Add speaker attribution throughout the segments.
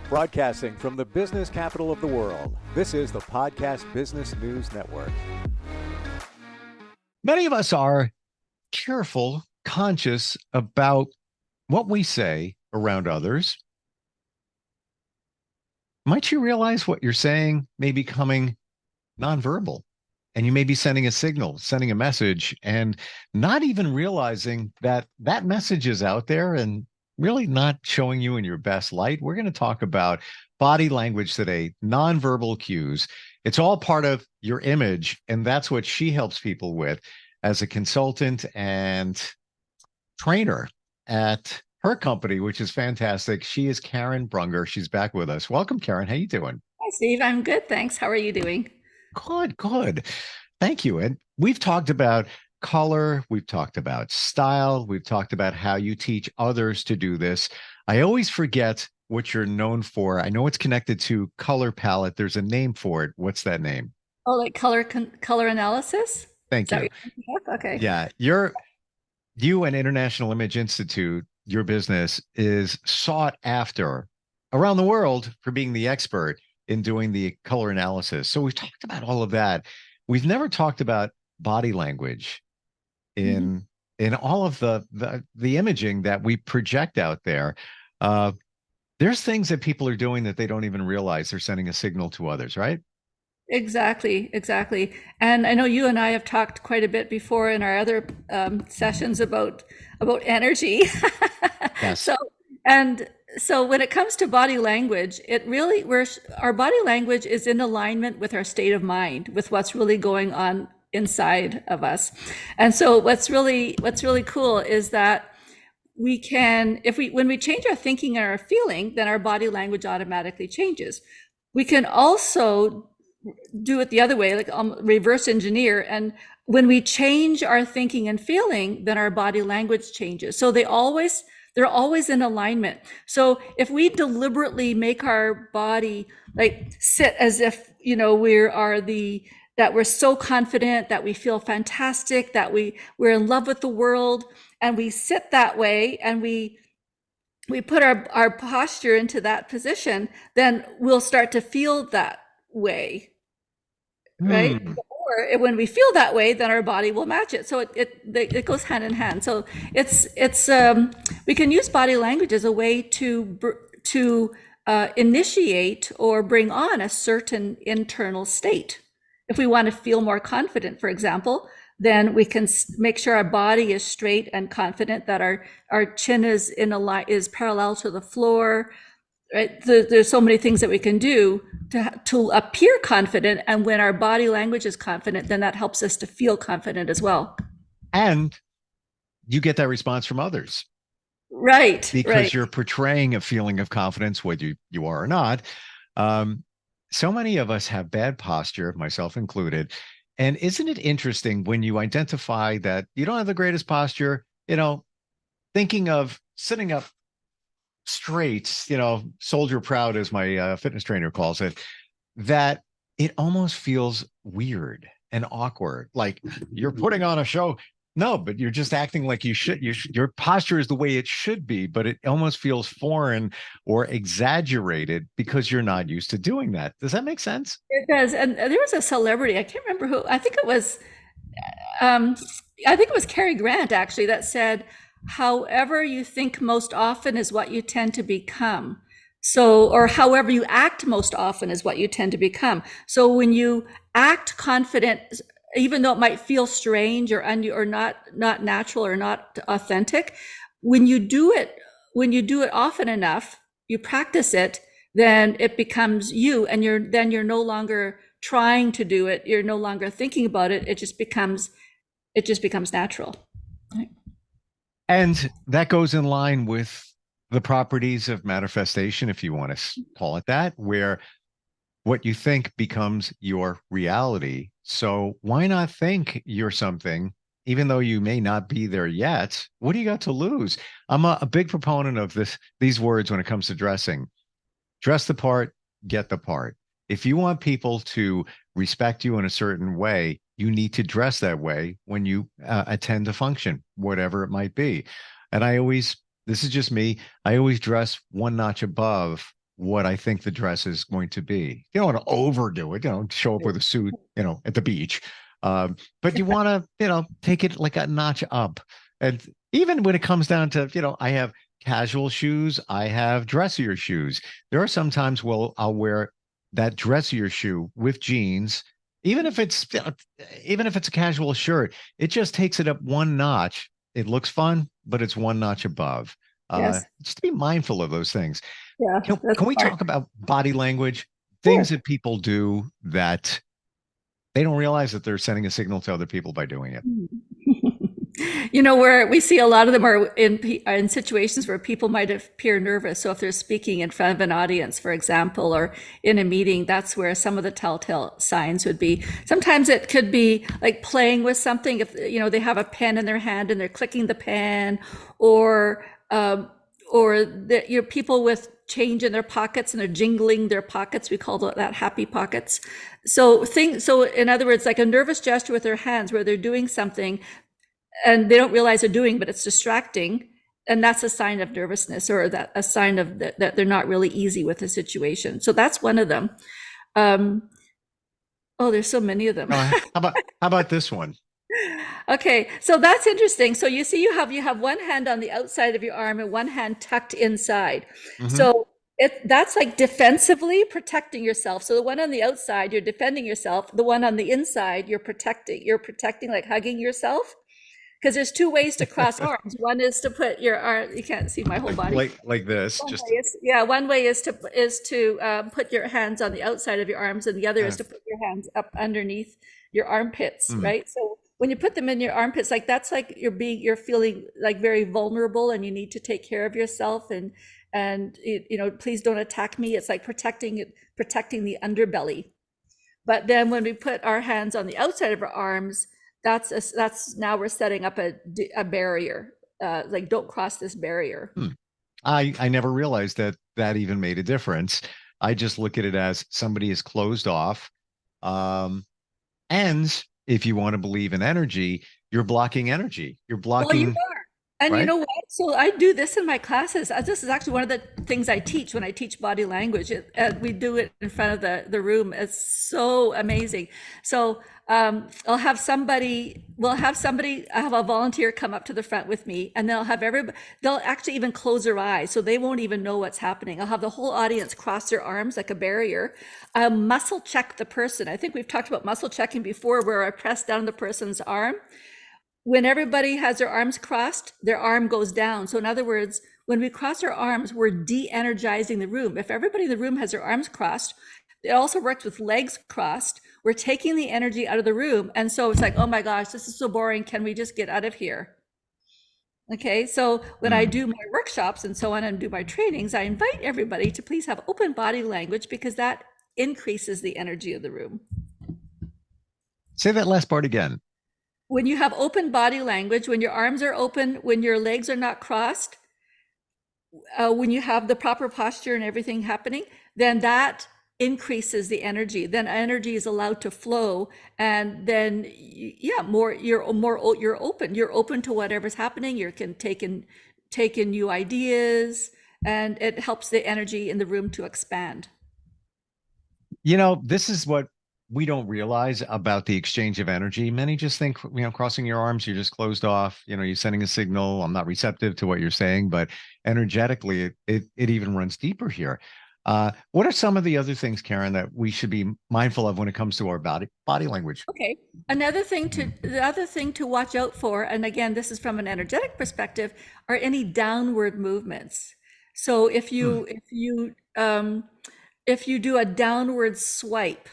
Speaker 1: Broadcasting from the business capital of the world, this is the Podcast Business News Network.
Speaker 2: Many of us are careful, conscious about what we say around others. Might you realize what you're saying may be coming nonverbal? And you may be sending a signal, sending a message, and not even realizing that that message is out there and really not showing you in your best light. We're going to talk about body language today, nonverbal cues. It's all part of your image, and that's what she helps people with as a consultant and trainer at her company, which is fantastic. She is Karen Brunger. She's back with us. Welcome, Karen. How you doing?
Speaker 3: Hi, Steve. I'm good, thanks. How are you doing?
Speaker 2: Good, good. Thank you. And we've talked about color, we've talked about style, we've talked about how you teach others to do this. I always forget what you're known for. I know it's connected to color palette. There's a name for it. What's that name?
Speaker 3: Oh, like color analysis? Is
Speaker 2: Thank
Speaker 3: that
Speaker 2: you.
Speaker 3: what you're thinking of? Okay.
Speaker 2: Yeah, you and International Image Institute, your business is sought after around the world for being the expert in doing the color analysis. So we've talked about all of that. We've never talked about body language
Speaker 3: Mhm.
Speaker 2: in all of the imaging that we project out there. Uh, there's things that people are doing that they don't even realize they're sending a signal to others, right?
Speaker 3: Exactly, exactly. And I know you and I have talked quite a bit before in our other sessions about energy.
Speaker 2: Yes.
Speaker 3: So and so when it comes to body language, it really our body language is in alignment with our state of mind, with what's really going on inside of us. And so what's really cool is that we can if we when we change our thinking and our feeling, then our body language automatically changes. We can also do it the other way, like reverse engineer. And when we change our thinking and feeling, then our body language changes. So they're always in alignment. So if we deliberately make our body like sit as if, that we're so confident, that we feel fantastic, that we're in love with the world, and we sit that way, and we put our posture into that position, then we'll start to feel that way, right?
Speaker 2: Hmm.
Speaker 3: Or when we feel that way, then our body will match it. So it goes hand in hand. So it's we can use body language as a way to initiate or bring on a certain internal state. If we want to feel more confident, for example, then we can make sure our body is straight and confident, that our chin is parallel to the floor, right? There's so many things that we can do to appear confident, and when our body language is confident, then that helps us to feel confident as well.
Speaker 2: And you get that response from others
Speaker 3: Right,
Speaker 2: because
Speaker 3: right.
Speaker 2: you're portraying a feeling of confidence, whether you are or not. Um, so many of us have bad posture, myself included. And isn't it interesting when you identify that you don't have the greatest posture, thinking of sitting up straight, soldier proud, as my fitness trainer calls it, that it almost feels weird and awkward. Like you're putting on a show. No, but you're just acting like you should. Your posture is the way it should be, but it almost feels foreign or exaggerated because you're not used to doing that. Does that make sense?
Speaker 3: It does. And there was a celebrity, I can't remember who, um, I think it was Cary Grant actually, that said, however you think most often is what you tend to become. So, or however you act most often is what you tend to become. So when you act confident, even though it might feel strange or not natural or not authentic, when you do it, when you do it often enough, you practice it, then it becomes you, and you're no longer trying to do it. You're no longer thinking about it. It just becomes natural. Right.
Speaker 2: And that goes in line with the properties of manifestation, if you want to call it that, where what you think becomes your reality. So why not think you're something, even though you may not be there yet? What do you got to lose? I'm a big proponent of these words when it comes to dressing. Dress the part, get the part. If you want people to respect you in a certain way, you need to dress that way when you attend a function, whatever it might be. And this is just me, I always dress one notch above what I think the dress is going to be. You don't want to overdo it, show up with a suit, at the beach. But you want to, take it like a notch up. And even when it comes down to, I have casual shoes, I have dressier shoes. There are some times I'll wear that dressier shoe with jeans, even if it's a casual shirt, it just takes it up one notch. It looks fun, but it's one notch above.
Speaker 3: Yes.
Speaker 2: Just to be mindful of those things.
Speaker 3: Yeah. That's
Speaker 2: Can we
Speaker 3: smart.
Speaker 2: talk about body language? Things
Speaker 3: Sure.
Speaker 2: that people do that they don't realize that they're sending a signal to other people by doing it.
Speaker 3: Where we see a lot of them are in situations where people might appear nervous. So if they're speaking in front of an audience, for example, or in a meeting, that's where some of the telltale signs would be. Sometimes it could be like playing with something. If they have a pen in their hand and they're clicking the pen, or people with change in their pockets and they're jingling their pockets. We call that happy pockets. So in other words, like a nervous gesture with their hands where they're doing something and they don't realize they're doing, but it's distracting. And that's a sign of nervousness, or that a sign of that they're not really easy with the situation. So that's one of them. There's so many of them.
Speaker 2: How about this one?
Speaker 3: Okay, so that's interesting. So you see, you have one hand on the outside of your arm and one hand tucked inside.
Speaker 2: Mhm.
Speaker 3: So that's like defensively protecting yourself. So the one on the outside, you're defending yourself. The one on the inside, you're protecting. You're protecting, like hugging yourself. Because there's two ways to cross arms. One is to put your arm. You can't see my whole body.
Speaker 2: Like this.
Speaker 3: One way is to put your hands on the outside of your arms, and the other is to put your hands up underneath your armpits, right? So when you put them in your armpits, like that's like you're feeling like very vulnerable, and you need to take care of yourself, and please don't attack me. It's like protecting the underbelly. But then when we put our hands on the outside of our arms, that's now we're setting up a barrier. Like, don't cross this barrier.
Speaker 2: I never realized that even made a difference. I just look at it as somebody is closed off. And if you want to believe in energy, you're blocking energy. You're blocking.
Speaker 3: Well, you are. And
Speaker 2: right?
Speaker 3: You know what? So I do this in my classes. This is actually one of the things I teach when I teach body language. We do it in front of the room. It's so amazing. So I'll have a volunteer come up to the front with me, and they'll actually even close their eyes, so they won't even know what's happening. I'll have the whole audience cross their arms like a barrier. I'll muscle check the person. I think we've talked about muscle checking before, where I press down the person's arm. When everybody has their arms crossed, their arm goes down. So in other words, when we cross our arms, we're de-energizing the room. If everybody in the room has their arms crossed, it also works with legs crossed. We're taking the energy out of the room. And so it's like, oh my gosh, this is so boring. Can we just get out of here? Okay, so when I do my workshops and so on and do my trainings, I invite everybody to please have open body language, because that increases the energy of the room.
Speaker 2: Say that last part again.
Speaker 3: When you have open body language, when your arms are open, when your legs are not crossed, when you have the proper posture and everything happening, then that increases the energy. Then energy is allowed to flow, and then you're open. You're open to whatever's happening. You can take in new ideas, and it helps the energy in the room to expand.
Speaker 2: This is what we don't realize about the exchange of energy. Many just think, crossing your arms, you're just closed off. You're sending a signal. I'm not receptive to what you're saying, but energetically, it even runs deeper here. What are some of the other things, Karen, that we should be mindful of when it comes to our body language?
Speaker 3: Okay. The other thing to watch out for, and again, this is from an energetic perspective, are any downward movements. So if you do a downward swipe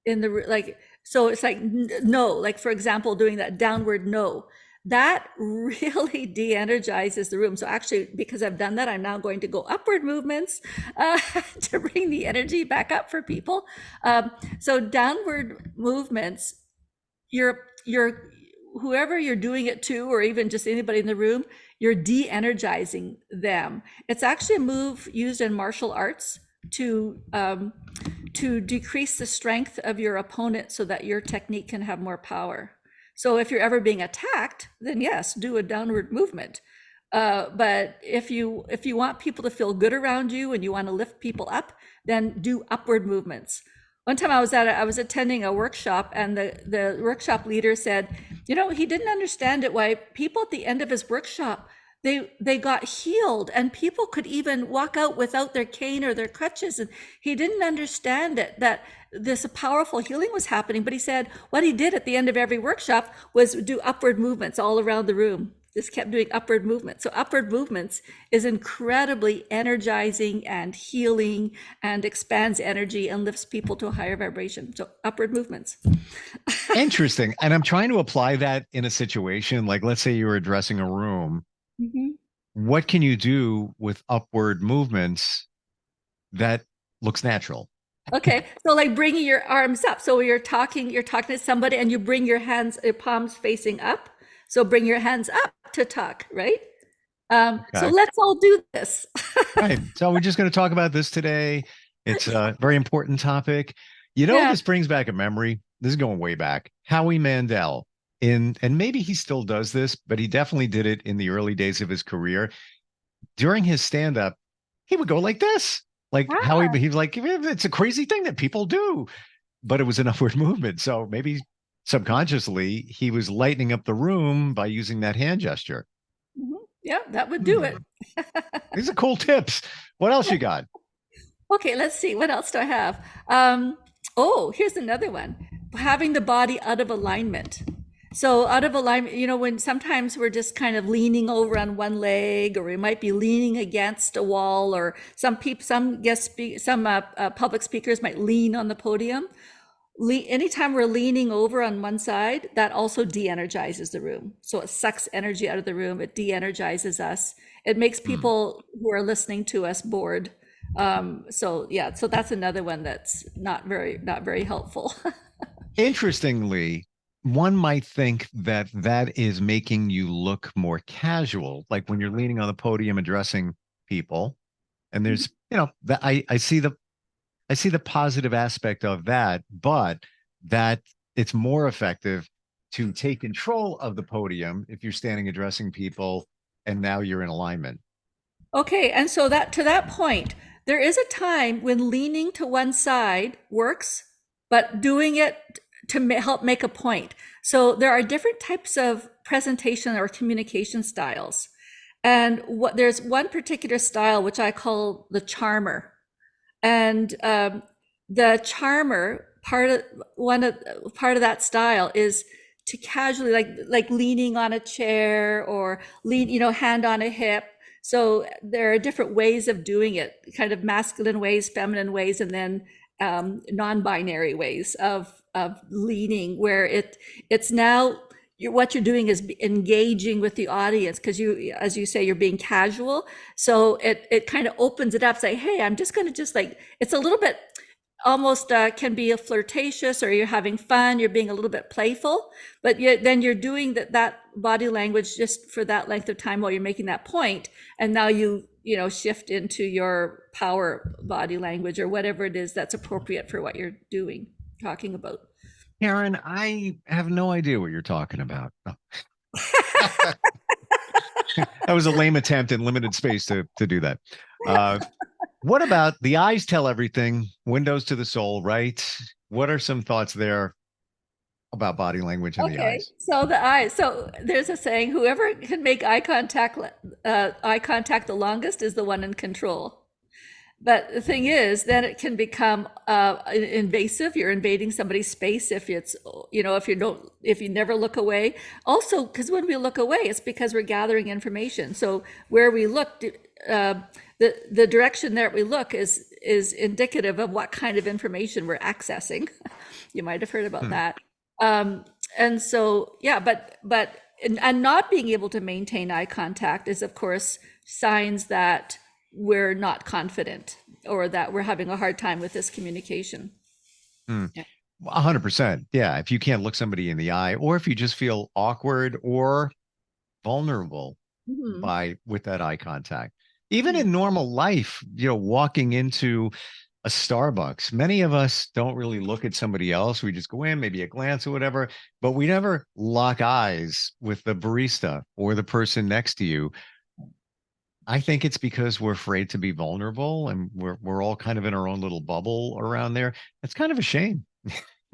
Speaker 3: in the so it's like no, like for example, doing that downward no, that really de-energizes the room. So actually, because I've done that, I'm now going to go upward movements to bring the energy back up for people. So downward movements, you're whoever you're doing it to, or even just anybody in the room, you're de-energizing them. It's actually a move used in martial arts to decrease the strength of your opponent so that your technique can have more power. So if you're ever being attacked, then yes, do a downward movement. But if you want people to feel good around you and you want to lift people up, then do upward movements. One time I was attending a workshop, and the workshop leader said, he didn't understand it, why people at the end of his workshop, they got healed, and people could even walk out without their cane or their crutches. And he didn't understand it, that this powerful healing was happening. But he said what he did at the end of every workshop was do upward movements all around the room. Just kept doing upward movements. So upward movements is incredibly energizing and healing, and expands energy and lifts people to a higher vibration. So upward movements.
Speaker 2: Interesting. And I'm trying to apply that in a situation like, let's say you were addressing a room.
Speaker 3: Mm-hmm.
Speaker 2: What can you do with upward movements that looks natural?
Speaker 3: Okay, so like bringing your arms up. So you're talking to somebody, and you bring your palms facing up. So bring your hands up to talk, right? So
Speaker 2: Okay.
Speaker 3: let's all do this.
Speaker 2: Right. So we're just going to talk about this today. It's a very important topic.
Speaker 3: Yeah.
Speaker 2: This brings back a memory. This is going way back. Howie Mandel, and maybe he still does this, but he definitely did it in the early days of his career. During his stand-up, he would go like this. Like
Speaker 3: Ah.
Speaker 2: he was like, it's a crazy thing that people do, but it was an upward movement. So maybe subconsciously he was lightening up the room by using that hand gesture.
Speaker 3: Mhm. Yeah, that would do it.
Speaker 2: These are cool tips. What else you got?
Speaker 3: Okay, let's see. What else do I have? Here's another one. Having the body out of alignment. So out of alignment, when sometimes we're just kind of leaning over on one leg, or we might be leaning against a wall, or some public speakers might lean on the podium. Anytime we're leaning over on one side, that also de-energizes the room. So it sucks energy out of the room. It de-energizes us. It makes people who are listening to us bored. So that's another one that's not very helpful.
Speaker 2: Interestingly, one might think that that is making you look more casual, like when you're leaning on the podium addressing people. And there's, that I see the positive aspect of that, but that it's more effective to take control of the podium if you're standing addressing people and now you're in alignment.
Speaker 3: Okay, and so to that point, there is a time when leaning to one side works, but doing it to help make a point. So there are different types of presentation or communication styles. And there's one particular style which I call the charmer. And the charmer part of that style is to casually, like leaning on a chair, or hand on a hip. So there are different ways of doing it, kind of masculine ways, feminine ways, and then non-binary ways of leaning, where it's now what you're doing is engaging with the audience, because as you say, you're being casual. So it kind of opens it up, say, hey, I'm just going to it's a little bit almost can be a flirtatious, or you're having fun, you're being a little bit playful, but then you're doing that body language just for that length of time while you're making that point. And now you shift into your power body language, or whatever it is that's appropriate for what you're talking about.
Speaker 2: Karen, I have no idea what you're talking about. No. That was a lame attempt in limited space to do that. What about the eyes tell everything, windows to the soul, right? What are some thoughts there about body language and the eyes?
Speaker 3: So the eyes. So there's a saying: whoever can make eye contact the longest is the one in control. But the thing is, then it can become invasive. You're invading somebody's space if if you never look away. Also, because when we look away, it's because we're gathering information. So where we look, the direction that we look is indicative of what kind of information we're accessing. You might have heard about that. And so, and not being able to maintain eye contact is, of course, signs that we're not confident, or that we're having a hard time with this communication.
Speaker 2: 100%. Yeah. If you can't look somebody in the eye, or if you just feel awkward or vulnerable with that eye contact, even in normal life, walking into a Starbucks, many of us don't really look at somebody else. We just go in, maybe a glance or whatever, but we never lock eyes with the barista or the person next to you. I think it's because we're afraid to be vulnerable, and we're all kind of in our own little bubble around there. It's kind of a shame.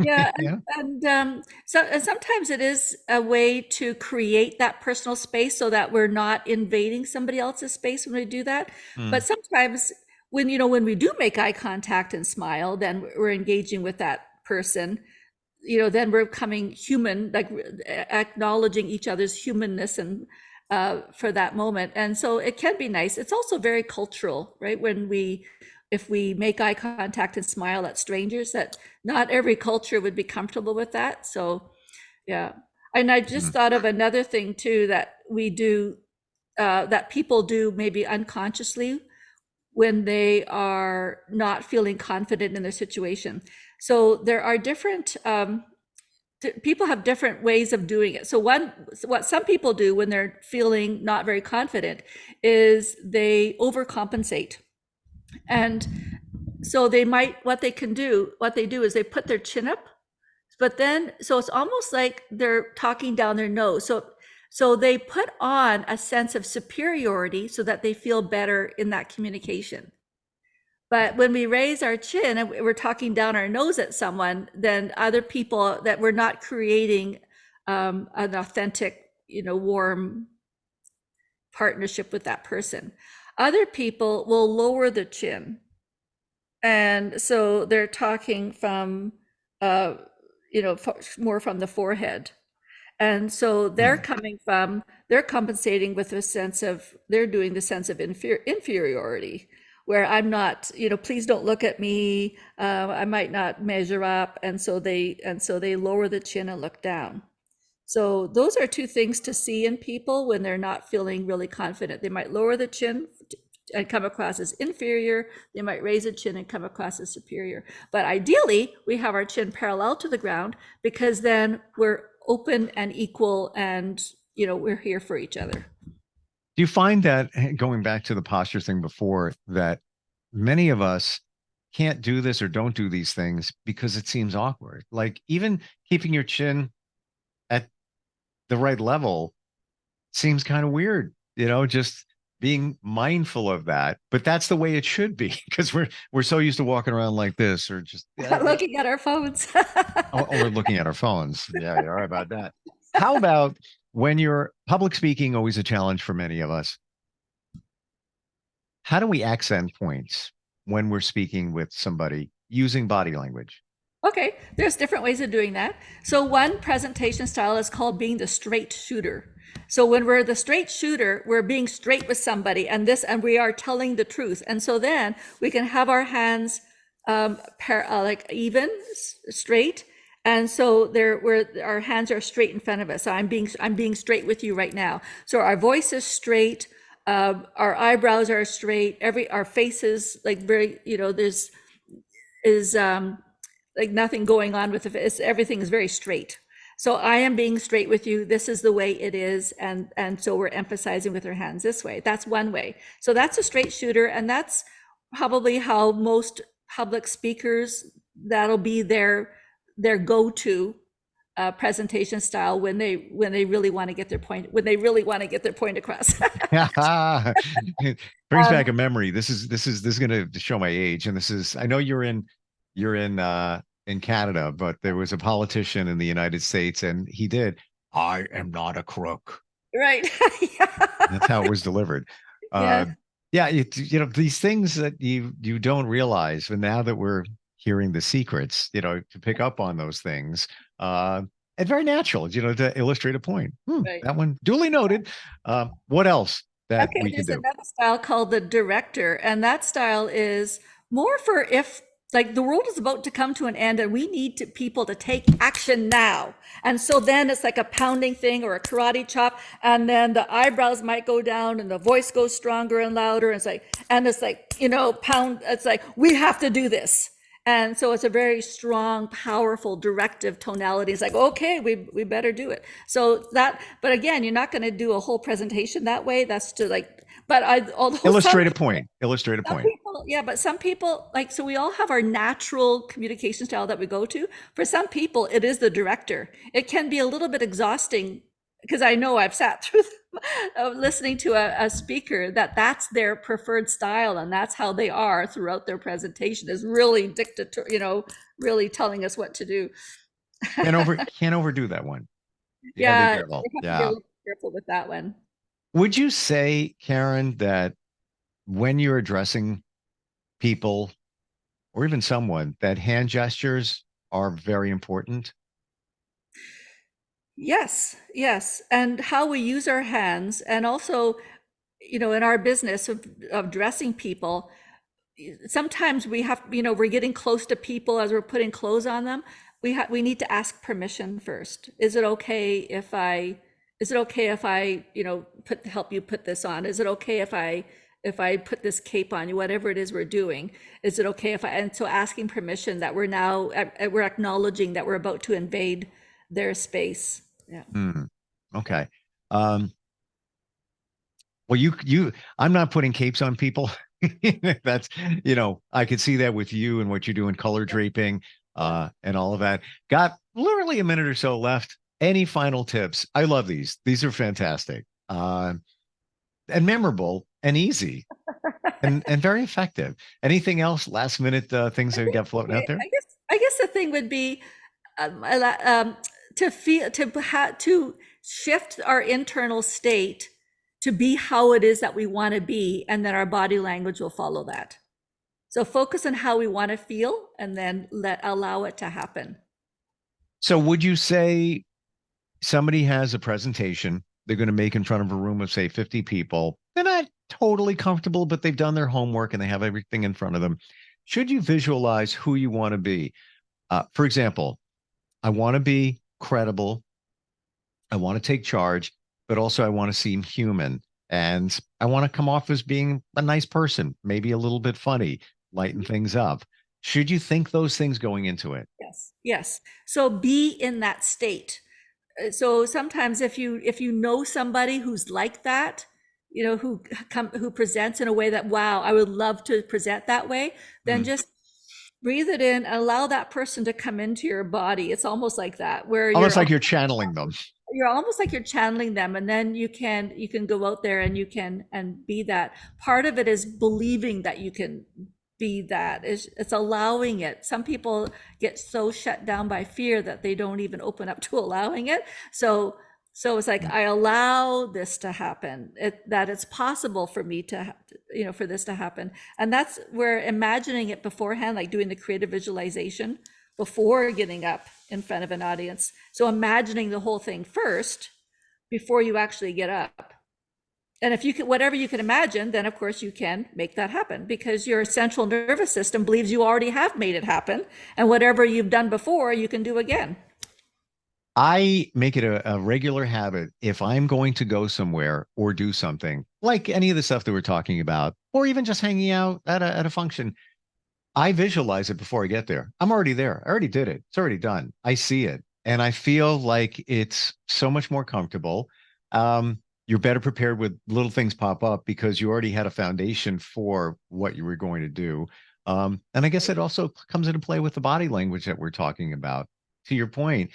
Speaker 3: Yeah,
Speaker 2: Yeah.
Speaker 3: and sometimes it is a way to create that personal space so that we're not invading somebody else's space when we do that. But
Speaker 2: Mm.
Speaker 3: sometimes when we do make eye contact and smile, then we're engaging with that person. Then we're becoming human, like acknowledging each other's humanness and for that moment. And so it can be nice. It's also very cultural, right? If we make eye contact and smile at strangers, that not every culture would be comfortable with that. So, yeah. And I just
Speaker 2: Mm.
Speaker 3: thought of another thing too that we do, that people do maybe unconsciously when they are not feeling confident in their situation. So there are different people have different ways of doing it. So what some people do when they're feeling not very confident is they overcompensate. And so what they do is they put their chin up, but then, so it's almost like they're talking down their nose. So they put on a sense of superiority so that they feel better in that communication. But when we raise our chin and we're talking down our nose at someone, then other people, that we're not creating an authentic, warm partnership with that person. Other people will lower the chin. And so they're talking from, more from the forehead. And so
Speaker 2: Mm.
Speaker 3: they're compensating with they're doing the sense of inferiority, where I'm not, please don't look at me. I might not measure up. And so they lower the chin and look down. So those are two things to see in people when they're not feeling really confident. They might lower the chin and come across as inferior. They might raise a chin and come across as superior. But ideally, we have our chin parallel to the ground, because then we're open and equal, and we're here for each other.
Speaker 2: Do you find that, going back to the posture thing before, that many of us can't do this or don't do these things because it seems awkward? Like even keeping your chin at the right level seems kind of weird, just being mindful of that. But that's the way it should be, because we're so used to walking around like this, or just
Speaker 3: Looking at our phones.
Speaker 2: or looking at our phones. Yeah, you're right about that. How about when you're public speaking, always a challenge for many of us. How do we accent points when we're speaking with somebody using body language?
Speaker 3: Okay, there's different ways of doing that. So one presentation style is called being the straight shooter. So when we're the straight shooter, we're being straight with somebody, and we are telling the truth. And so then we can have our hands like even straight, and so our hands are straight in front of us. So I'm being straight with you right now. So our voice is straight, our eyebrows are straight, our faces like very, there's is like nothing going on with the face. Everything is very straight. So I am being straight with you. This is the way it is. And so we're emphasizing with our hands this way. That's one way. So that's a straight shooter. And that's probably how most public speakers, that'll be their go-to presentation style when they really want to get their point, across.
Speaker 2: It brings back a memory. This is going to show my age. And I know you're in Canada, but there was a politician in the United States, and he did, "I am not a crook."
Speaker 3: Right. Yeah.
Speaker 2: That's how it was delivered.
Speaker 3: Yeah.
Speaker 2: Uh, yeah, these things that you don't realize, but now that we're hearing the secrets, to pick up on those things, and very natural, to illustrate a point.
Speaker 3: Right.
Speaker 2: That one duly noted. What else that
Speaker 3: Okay,
Speaker 2: we can
Speaker 3: there's
Speaker 2: do?
Speaker 3: another style called the director, and that style is more for if like the world is about to come to an end and we need people to take action now. And so then it's like a pounding thing or a karate chop, and then the eyebrows might go down and the voice goes stronger and louder. And it's like, pound, it's like, we have to do this. And so it's a very strong, powerful, directive tonality. It's like, okay, we better do it. But again, you're not going to do a whole presentation that way. That's to like, although
Speaker 2: Illustrate a point. Illustrate a
Speaker 3: some
Speaker 2: point.
Speaker 3: people, yeah, but some people, like, so we all have our natural communication style that we go to. For some people, it is the director. It can be a little bit exhausting because I know I've sat through listening to a speaker that's their preferred style, and that's how they are throughout their presentation, is really dictator, really telling us what to do.
Speaker 2: Can't overdo that one. You got to be
Speaker 3: Yeah,
Speaker 2: careful.
Speaker 3: you have to be a
Speaker 2: Yeah.
Speaker 3: little careful with that one.
Speaker 2: Would you say, Karen, that when you're addressing people or even someone, that hand gestures are very important?
Speaker 3: Yes, yes. And how we use our hands, and also, in our business of dressing people, sometimes we have, we're getting close to people as we're putting clothes on them. We need to ask permission first. Is it okay if I, help you put this on? Is it okay if I put this cape on you, whatever it is we're doing? Is it okay and so asking permission, that we're acknowledging that we're about to invade their space. Yeah.
Speaker 2: Okay. Um, well, I'm not putting capes on people. That's, I could see that with you and what you do in color draping, and all of that. Got literally a minute or so left. Any final tips? I love these. These are fantastic, and memorable and easy and very effective. Anything else? Last minute things that got floating out there?
Speaker 3: I guess the thing would be, to feel to shift our internal state to be how it is that we want to be, and then our body language will follow that. So focus on how we want to feel, and then allow it to happen.
Speaker 2: So would you say somebody has a presentation they're going to make in front of a room of, say, 50 people? They're not totally comfortable, but they've done their homework and they have everything in front of them. Should you visualize who you want to be? For example, I want to be credible. I want to take charge, but also I want to seem human. And I want to come off as being a nice person, maybe a little bit funny, lighten things up. Should you think those things going into it?
Speaker 3: Yes, yes. So be in that state. So sometimes if you know somebody who's like that, who presents in a way that, wow, I would love to present that way, then just breathe it in, allow that person to come into your body. It's almost like that, where
Speaker 2: Almost like you're channeling them.
Speaker 3: you're almost like you're channeling them, and then you can go out there and you can and be that. Part of it is believing that you can be that. It's allowing it. Some people get so shut down by fear that they don't even open up to allowing it. So it's like, I allow this to happen, that it's possible for me to, for this to happen. And that's where imagining it beforehand, like doing the creative visualization before getting up in front of an audience. So imagining the whole thing first before you actually get up. And if you can, whatever you can imagine, then of course you can make that happen, because your central nervous system believes you already have made it happen. And whatever you've done before, you can do again.
Speaker 2: I make it a regular habit, if I'm going to go somewhere or do something like any of the stuff that we're talking about, or even just hanging out at a function, I visualize it before I get there. I'm already there. I already did it. It's already done. I see it. And I feel like it's so much more comfortable. You're better prepared with little things pop up because you already had a foundation for what you were going to do. And I guess it also comes into play with the body language that we're talking about. To your point,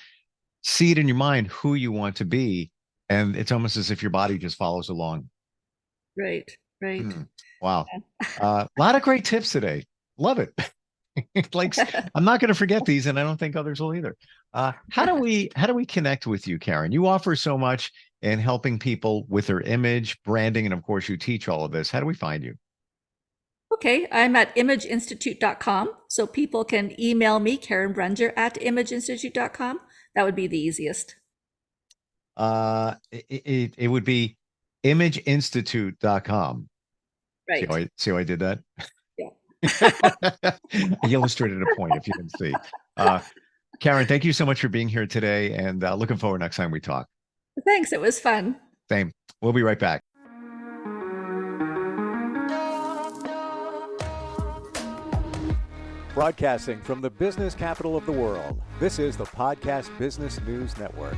Speaker 2: see it in your mind who you want to be. And it's almost as if your body just follows along.
Speaker 3: Right.
Speaker 2: Wow. A lot of great tips today. Love it. Like, I'm not going to forget these, and I don't think others will either. How do we connect with you, Karen? You offer so much in helping people with their image, branding, and of course you teach all of this. How do we find you?
Speaker 3: Okay, I'm at imageinstitute.com. So people can email me, Karen Brunger, at imageinstitute.com. That would be the easiest.
Speaker 2: It would be imageinstitute.com.
Speaker 3: Right.
Speaker 2: See how I did that?
Speaker 3: Yeah.
Speaker 2: I illustrated a point if you didn't see. Karen, thank you so much for being here today, and looking forward next time we talk.
Speaker 3: Thanks. It was fun.
Speaker 2: Same. We'll be right back.
Speaker 1: Broadcasting from the business capital of the world, this is the Podcast Business News Network.